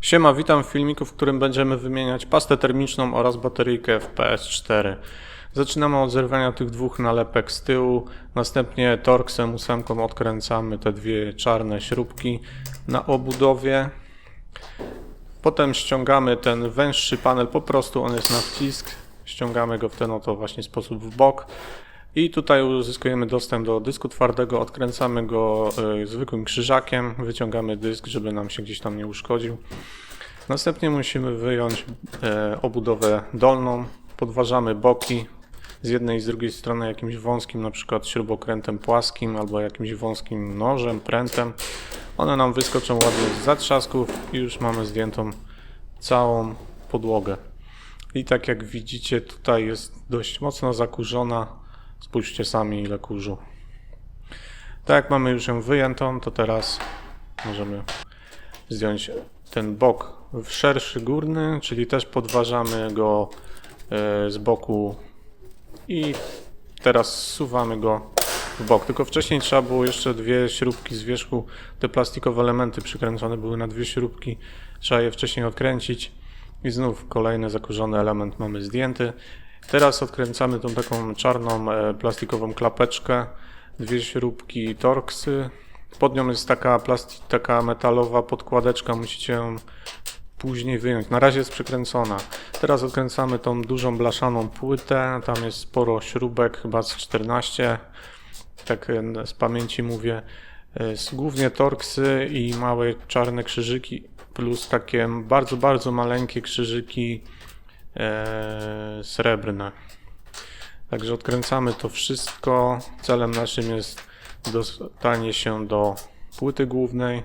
Siema, witam w filmiku, w którym będziemy wymieniać pastę termiczną oraz bateryjkę w PS4. Zaczynamy od zerwania tych dwóch nalepek z tyłu, następnie Torxem 8 odkręcamy te dwie czarne śrubki na obudowie. Potem ściągamy ten węższy panel, po prostu on jest na wcisk, ściągamy go w ten oto właśnie sposób w bok. I tutaj uzyskujemy dostęp do dysku twardego, odkręcamy go zwykłym krzyżakiem, wyciągamy dysk, żeby nam się gdzieś tam nie uszkodził. Następnie musimy wyjąć obudowę dolną, podważamy boki z jednej i z drugiej strony jakimś wąskim, na przykład śrubokrętem płaskim albo jakimś wąskim nożem, prętem. One nam wyskoczą ładnie z zatrzasków i już mamy zdjętą całą podłogę. I tak jak widzicie, tutaj jest dość mocno zakurzona. Spójrzcie sami, ile kurzu. Tak jak mamy już ją wyjętą, to teraz możemy zdjąć ten bok szerszy górny, czyli też podważamy go z boku i teraz zsuwamy go w bok. Tylko wcześniej trzeba było jeszcze dwie śrubki z wierzchu, te plastikowe elementy przykręcone były na dwie śrubki, trzeba je wcześniej odkręcić i znów kolejny zakurzony element mamy zdjęty. Teraz odkręcamy tą taką czarną plastikową klapeczkę, dwie śrubki Torxy. Pod nią jest taka metalowa podkładeczka, musicie ją później wyjąć. Na razie jest przykręcona. Teraz odkręcamy tą dużą blaszaną płytę, tam jest sporo śrubek, chyba z 14, tak z pamięci mówię. Głównie Torxy i małe czarne krzyżyki, plus takie bardzo maleńkie krzyżyki srebrne. Także odkręcamy to wszystko. Celem naszym jest dostanie się do płyty głównej,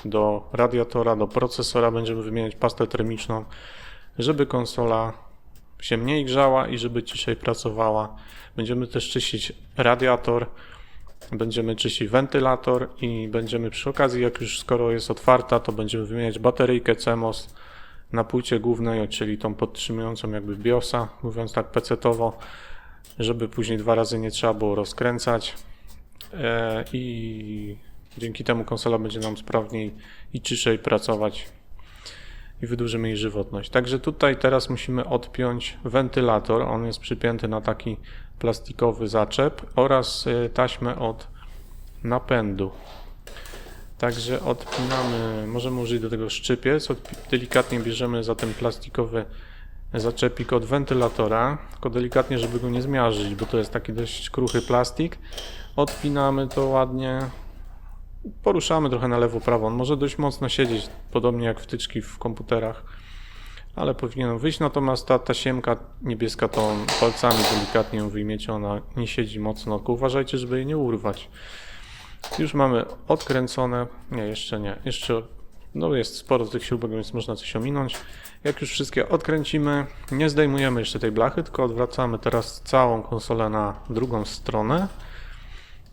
do radiatora, do procesora. Będziemy wymieniać pastę termiczną, żeby konsola się mniej grzała i żeby ciszej pracowała. Będziemy też czyścić radiator, będziemy czyścić wentylator i będziemy przy okazji, jak już skoro jest otwarta, to będziemy wymieniać bateryjkę CMOS na płycie głównej, czyli tą podtrzymującą jakby BIOSa, mówiąc tak pecetowo, żeby później dwa razy nie trzeba było rozkręcać i dzięki temu konsola będzie nam sprawniej i ciszej pracować i wydłużymy jej żywotność. Także tutaj teraz musimy odpiąć wentylator, on jest przypięty na taki plastikowy zaczep oraz taśmę od napędu. Także odpinamy, możemy użyć do tego szczypiec, delikatnie bierzemy za ten plastikowy zaczepik od wentylatora, tylko delikatnie, żeby go nie zmiażdżyć, bo to jest taki dość kruchy plastik. Odpinamy to ładnie, poruszamy trochę na lewo, prawo, on może dość mocno siedzieć, podobnie jak wtyczki w komputerach, ale powinien wyjść, natomiast ta tasiemka niebieska, to palcami delikatnie ją wyjmiecie, ona nie siedzi mocno, tylko uważajcie, żeby jej nie urwać. Już mamy odkręcone, jeszcze no jest sporo tych śrubek, więc można coś ominąć. Jak już wszystkie odkręcimy, nie zdejmujemy jeszcze tej blachy, tylko odwracamy teraz całą konsolę na drugą stronę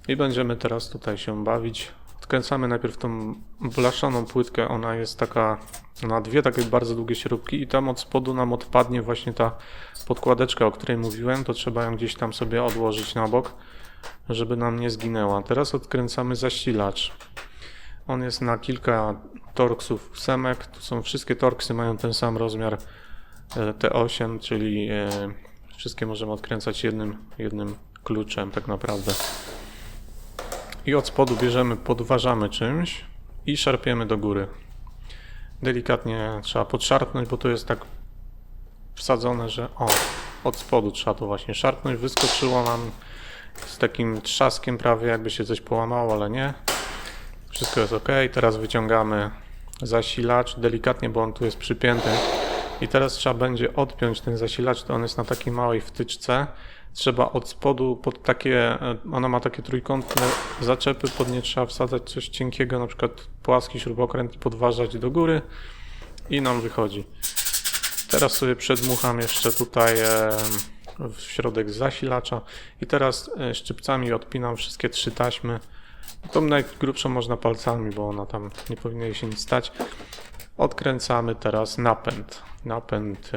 i będziemy teraz tutaj się bawić. Odkręcamy najpierw tą blaszaną płytkę, ona jest taka na dwie takie bardzo długie śrubki i tam od spodu nam odpadnie właśnie ta podkładeczka, o której mówiłem, to trzeba ją gdzieś tam sobie odłożyć na bok, żeby nam nie zginęła. Teraz odkręcamy zasilacz. On jest na kilka Torxów 8. Tu są wszystkie Torxy, mają ten sam rozmiar T8, czyli wszystkie możemy odkręcać jednym kluczem tak naprawdę. I od spodu bierzemy, podważamy czymś i szarpiemy do góry. Delikatnie trzeba podszarpnąć, bo to jest tak wsadzone, że od spodu trzeba to właśnie szarpnąć. Wyskoczyło nam z takim trzaskiem prawie, jakby się coś połamało, ale nie. Wszystko jest ok. Teraz wyciągamy zasilacz delikatnie, bo on tu jest przypięty. I teraz trzeba będzie odpiąć ten zasilacz, to on jest na takiej małej wtyczce. Trzeba od spodu pod takie, ona ma takie trójkątne zaczepy, pod nie trzeba wsadzać coś cienkiego, na przykład płaski śrubokręt i podważać do góry i nam wychodzi. Teraz sobie przedmucham jeszcze tutaj w środek zasilacza i teraz szczypcami odpinam wszystkie trzy taśmy. Tą najgrubszą można palcami, bo ona tam nie powinno jej się nic stać. Odkręcamy teraz napęd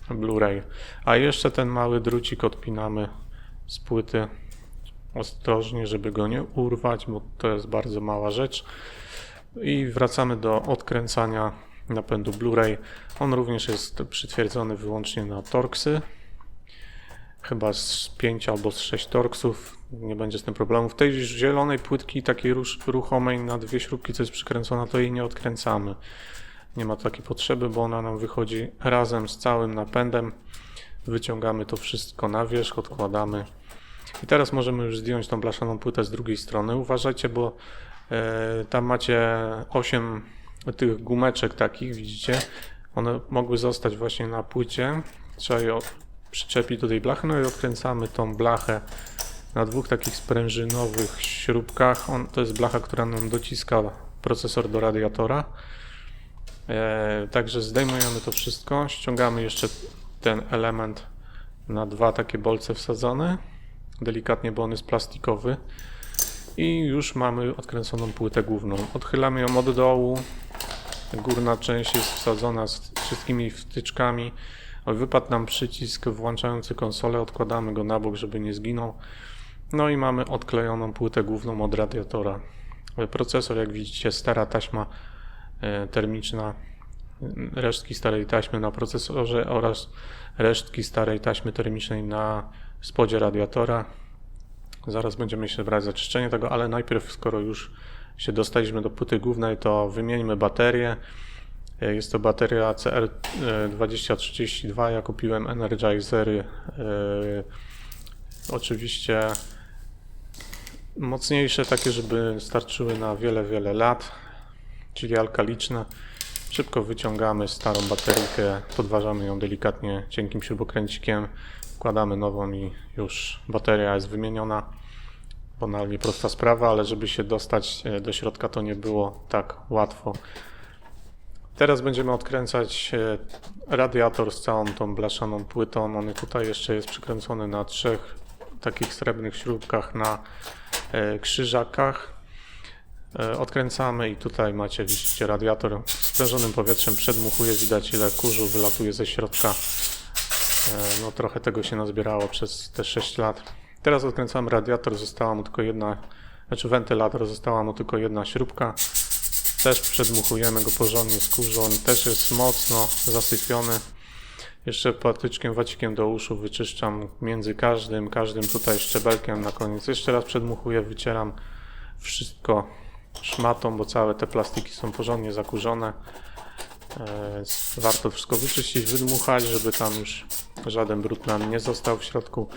Blu-ray, a jeszcze ten mały drucik odpinamy z płyty ostrożnie, żeby go nie urwać, bo to jest bardzo mała rzecz. I wracamy do odkręcania napędu Blu-ray. On również jest przytwierdzony wyłącznie na torksy. Chyba z 5 albo z 6 torksów. Nie będzie z tym problemu. W tej zielonej płytki, takiej ruchomej na 2 śrubki, co jest przykręcona, to jej nie odkręcamy. Nie ma takiej potrzeby, bo ona nam wychodzi razem z całym napędem. Wyciągamy to wszystko na wierzch, odkładamy. I teraz możemy już zdjąć tą blaszaną płytę z drugiej strony. Uważajcie, bo tam macie 8 tych gumeczek takich, widzicie? One mogły zostać właśnie na płycie. Trzeba je przyczepić do tej blachy, no i odkręcamy tą blachę na 2 takich sprężynowych śrubkach. To jest blacha, która nam dociska procesor do radiatora. Także zdejmujemy to wszystko, ściągamy jeszcze ten element na 2 takie bolce wsadzone, delikatnie, bo on jest plastikowy, i już mamy odkręconą płytę główną. Odchylamy ją od dołu, górna część jest wsadzona z wszystkimi wtyczkami. Wypadł nam przycisk włączający konsolę, odkładamy go na bok, żeby nie zginął. No i mamy odklejoną płytę główną od radiatora. Procesor, jak widzicie, stara taśma termiczna, resztki starej taśmy na procesorze oraz resztki starej taśmy termicznej na spodzie radiatora. Zaraz będziemy się brać za czyszczenie tego, ale najpierw, skoro już się dostaliśmy do płyty głównej, to wymieńmy baterię. Jest to bateria CR2032. Ja kupiłem Energizery, oczywiście mocniejsze, takie, żeby starczyły na wiele, wiele lat, czyli alkaliczne. Szybko wyciągamy starą baterykę, podważamy ją delikatnie cienkim śrubokręcikiem, wkładamy nową i już bateria jest wymieniona. Banalnie prosta sprawa, ale żeby się dostać do środka, to nie było tak łatwo. Teraz będziemy odkręcać radiator z całą tą blaszaną płytą. On tutaj jeszcze jest przykręcony na 3 takich srebrnych śrubkach na krzyżakach. Odkręcamy i tutaj macie, widzicie, radiator z sprężonym powietrzem przedmuchuje, widać ile kurzu wylatuje ze środka. No trochę tego się nazbierało przez te 6 lat. Teraz odkręcamy radiator, została mu tylko wentylator, została mu tylko jedna śrubka. Też przedmuchujemy go porządnie z kurzą, on też jest mocno zasypiony. Jeszcze patyczkiem, wacikiem do uszu wyczyszczam między każdym tutaj szczebelkiem na koniec. Jeszcze raz przedmuchuję, wycieram wszystko szmatą, bo całe te plastiki są porządnie zakurzone. Warto wszystko wyczyścić, wydmuchać, żeby tam już żaden brud nam nie został w środku.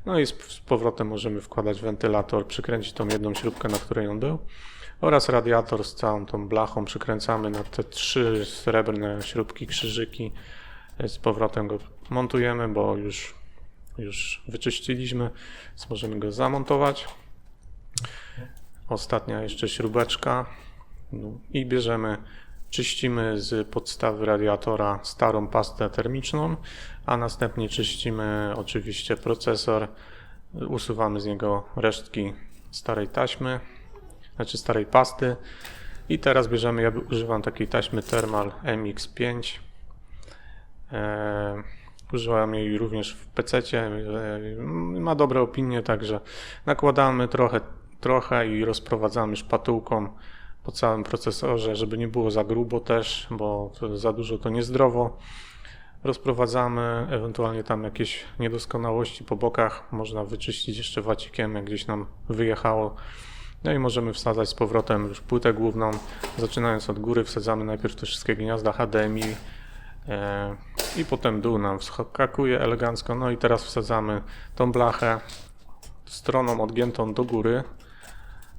No i z powrotem możemy wkładać wentylator, przykręcić tą jedną śrubkę, na której on był, oraz radiator z całą tą blachą przykręcamy na te 3 srebrne śrubki, krzyżyki. Z powrotem go montujemy, bo już wyczyściliśmy, więc możemy go zamontować. Ostatnia jeszcze śrubeczka i czyścimy z podstawy radiatora starą pastę termiczną, a następnie czyścimy oczywiście procesor, usuwamy z niego resztki starej taśmy, znaczy starej pasty, i teraz ja używam takiej taśmy Thermal MX5. Używam jej również w PC-cie, ma dobre opinie, także nakładamy trochę i rozprowadzamy szpatułką po całym procesorze, żeby nie było za grubo też, bo za dużo to niezdrowo. Rozprowadzamy, ewentualnie tam jakieś niedoskonałości po bokach można wyczyścić jeszcze wacikiem, jak gdzieś nam wyjechało. No i możemy wsadzać z powrotem już płytę główną. Zaczynając od góry, wsadzamy najpierw te wszystkie gniazda HDMI i potem dół nam wskakuje elegancko. No i teraz wsadzamy tą blachę stroną odgiętą do góry,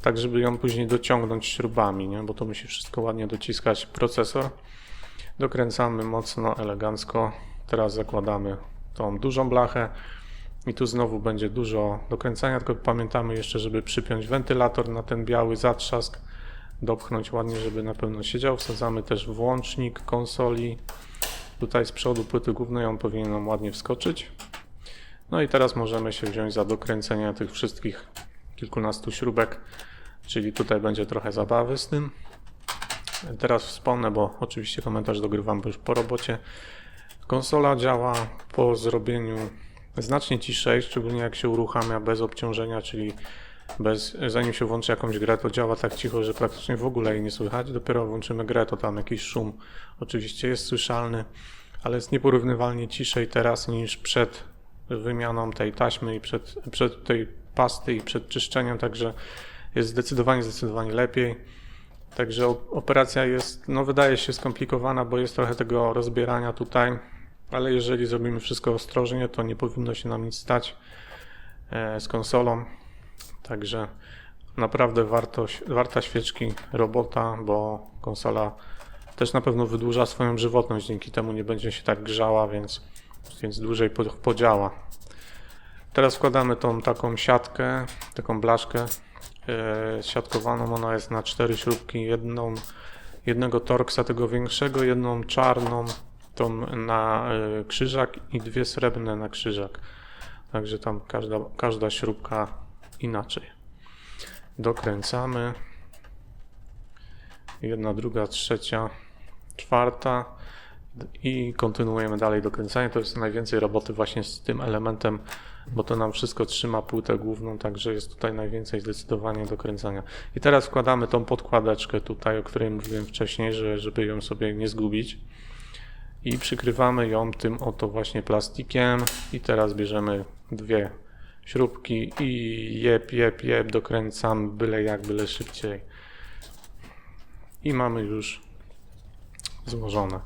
tak żeby ją później dociągnąć śrubami, nie? Bo to musi wszystko ładnie dociskać procesor. Dokręcamy mocno, elegancko. Teraz zakładamy tą dużą blachę i tu znowu będzie dużo dokręcania, tylko pamiętamy jeszcze, żeby przypiąć wentylator na ten biały zatrzask, dopchnąć ładnie, żeby na pewno siedział. Wsadzamy też włącznik konsoli. Tutaj z przodu płyty głównej on powinien nam ładnie wskoczyć. No i teraz możemy się wziąć za dokręcenie tych wszystkich kilkunastu śrubek, czyli tutaj będzie trochę zabawy z tym. Teraz wspomnę, bo oczywiście komentarz dogrywam już po robocie. Konsola działa po zrobieniu znacznie ciszej, szczególnie jak się uruchamia bez obciążenia, czyli Zanim się włączy jakąś grę, to działa tak cicho, że praktycznie w ogóle jej nie słychać. Dopiero włączymy grę, to tam jakiś szum oczywiście jest słyszalny, ale jest nieporównywalnie ciszej teraz niż przed wymianą tej taśmy i przed tej pasty i przed czyszczeniem, także jest zdecydowanie lepiej. Także operacja jest, no wydaje się skomplikowana, bo jest trochę tego rozbierania tutaj, ale jeżeli zrobimy wszystko ostrożnie, to nie powinno się nam nic stać z konsolą. Także naprawdę warta świeczki robota, bo konsola też na pewno wydłuża swoją żywotność, dzięki temu nie będzie się tak grzała, więc dłużej podziała. Teraz wkładamy tą taką siatkę, taką blaszkę siatkowaną, ona jest na 4 śrubki, jednego Torxa tego większego, jedną czarną tą na krzyżak i 2 srebrne na krzyżak. Także tam każda śrubka inaczej. Dokręcamy. Jedna, druga, trzecia, czwarta i kontynuujemy dalej dokręcanie. To jest najwięcej roboty właśnie z tym elementem, bo to nam wszystko trzyma płytę główną, także jest tutaj najwięcej zdecydowanie dokręcania. I teraz wkładamy tą podkładeczkę tutaj, o której mówiłem wcześniej, żeby ją sobie nie zgubić. I przykrywamy ją tym oto właśnie plastikiem i teraz bierzemy 2 śrubki i jep, dokręcamy byle szybciej. I mamy już złożone.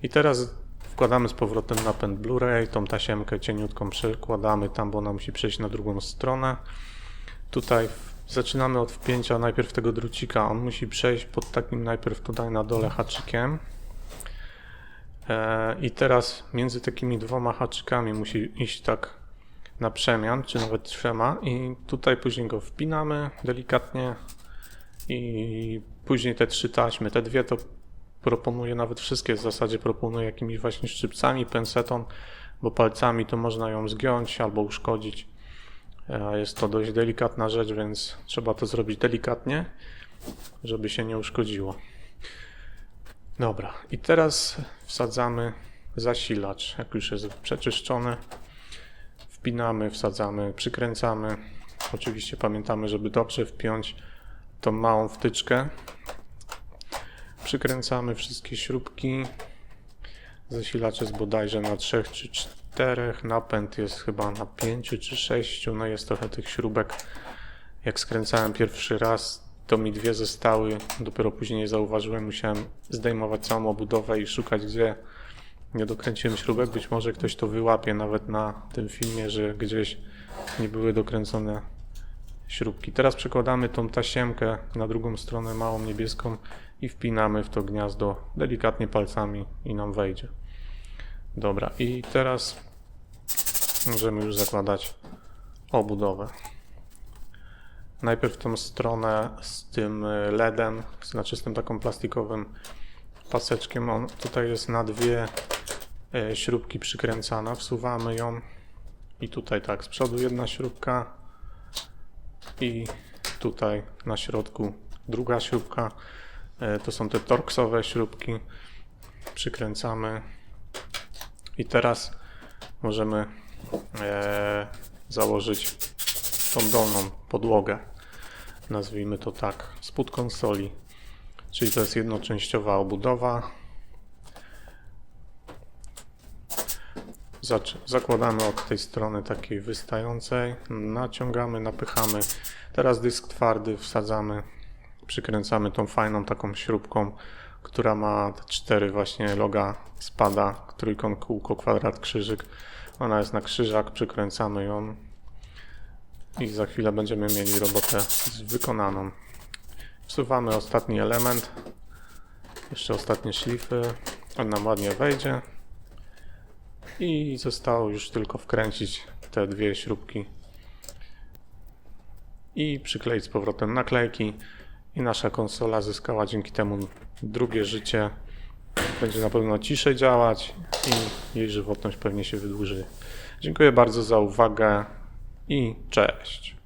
I teraz wkładamy z powrotem napęd Blu-ray, tą tasiemkę cieniutką przekładamy tam, bo ona musi przejść na drugą stronę. Tutaj zaczynamy od wpięcia najpierw tego drucika, on musi przejść pod takim najpierw tutaj na dole haczykiem. I teraz między takimi 2 haczykami musi iść tak na przemian, czy nawet 3 i tutaj później go wpinamy delikatnie i później te 3 taśmy, te 2 to proponuję, nawet wszystkie w zasadzie proponuję jakimiś właśnie szczypcami, pensetą, bo palcami to można ją zgiąć albo uszkodzić. Jest to dość delikatna rzecz, więc trzeba to zrobić delikatnie, żeby się nie uszkodziło. Dobra, i teraz wsadzamy zasilacz, jak już jest przeczyszczony. Wpinamy, wsadzamy, przykręcamy. Oczywiście pamiętamy, żeby dobrze wpiąć tą małą wtyczkę. Przykręcamy wszystkie śrubki. Zasilacz jest bodajże na 3 czy 4, napęd jest chyba na 5 czy 6. No jest trochę tych śrubek. Jak skręcałem pierwszy raz, to mi 2 zostały. Dopiero później zauważyłem, musiałem zdejmować całą obudowę i szukać, gdzie nie dokręciłem śrubek. Być może ktoś to wyłapie nawet na tym filmie, że gdzieś nie były dokręcone śrubki. Teraz przekładamy tą tasiemkę na drugą stronę, małą niebieską, i wpinamy w to gniazdo delikatnie palcami i nam wejdzie. Dobra, i teraz możemy już zakładać obudowę. Najpierw tą stronę z tym LEDem, znaczy z tym taką plastikowym paseczkiem. On tutaj jest na 2 śrubki przykręcana. Wsuwamy ją i tutaj tak z przodu 1 śrubka i tutaj na środku 2 śrubka. To są te Torxowe śrubki. Przykręcamy i teraz możemy założyć tą dolną podłogę, nazwijmy to tak, spód konsoli, czyli to jest jednoczęściowa obudowa. Zakładamy od tej strony takiej wystającej, naciągamy, napychamy, teraz dysk twardy wsadzamy, przykręcamy tą fajną taką śrubką, która ma 4 właśnie loga spada, trójkąt, kółko, kwadrat, krzyżyk. Ona jest na krzyżak, przykręcamy ją i za chwilę będziemy mieli robotę wykonaną. Wsuwamy ostatni element, jeszcze ostatnie szlify, on nam ładnie wejdzie i zostało już tylko wkręcić te 2 śrubki i przykleić z powrotem naklejki i nasza konsola zyskała dzięki temu drugie życie. Będzie na pewno ciszej działać i jej żywotność pewnie się wydłuży. Dziękuję bardzo za uwagę i cześć.